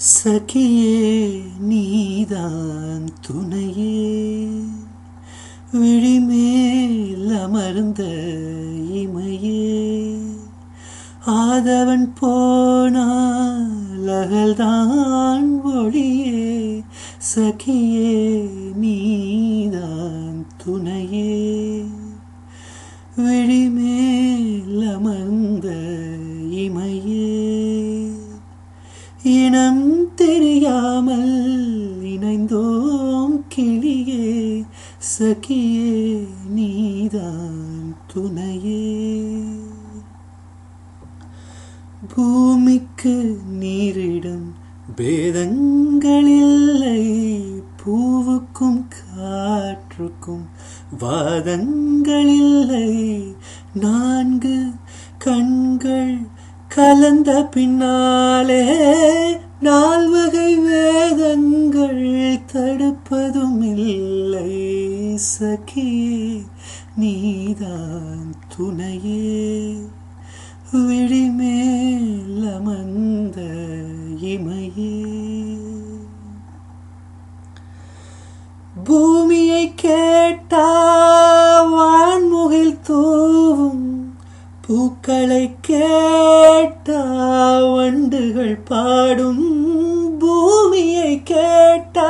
சகியே நீதான் துணையே விழிமேல் அமர்ந்த இமையே ஆதவன் போனால் அகல்தான் ஒளியே சகியே நீதான் துணையே விழிமேல் அமர்ந்த இமையே இனம் தெரியாமல் இணைந்தோம் கிளியே சகியே நீதான் துணையே பூமிக்கு நீரிடம் பேதங்களில்லை பூவுக்கும் காற்றுக்கும் வாதங்களில்லை நான்கு கண்கள் கலந்த பின்னாலே நால்வகை வேதங்கள் தடுப்பதும் இல்லை சகியே நீதான் துணையே விழிமேல் அமர்ந்த இமையே பூமியை கேட்டா வான்முகில் தூவும் பூக்களை கேட்டா வண்டுகள் பாடும் பூமியை கேட்டா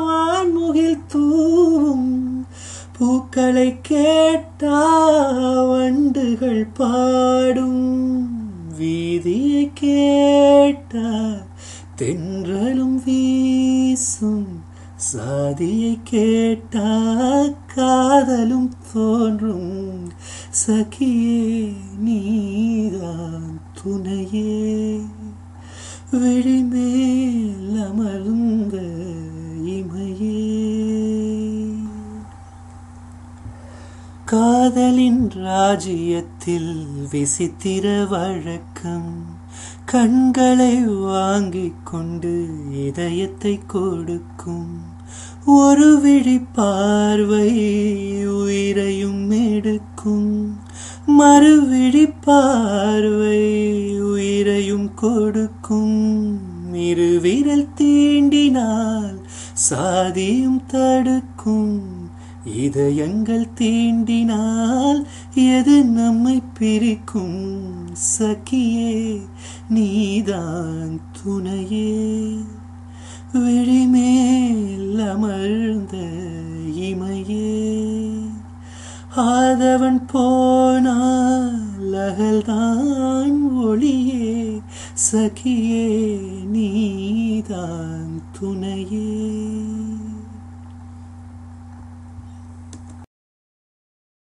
வான்முகில் தூவும் பூக்களை கேட்டா வண்டுகள் பாடும் வீதியை கேட்டா தென்றலும் வீசும் சாதியை கேட்டா காதலும் தோன்றும் சகியே நீதான் துணையே விழிமேல் அமர்ந்த இமையே காதலின் ராஜ்யத்தில் விசித்திர வழக்கம் கண்களை வாங்கிக் கொண்டு இதயத்தை கொடுக்கும் ஒரு விழி பார்வை உயிரையும் எடுக்கும் மறுவிழி பார்வை உயிரையும் கொடுக்கும் இருவிரல் தீண்டினால் சாதியும் தடுக்கும் இதயங்கள் தீண்டினால் எது நம்மை பிரிக்கும் சகியே நீதான் துணையே விழிமேல் அமர்ந்த இமையே ஆதவன் போனால் அகல்தான் ஒளியே சகியே நீதான் துணையே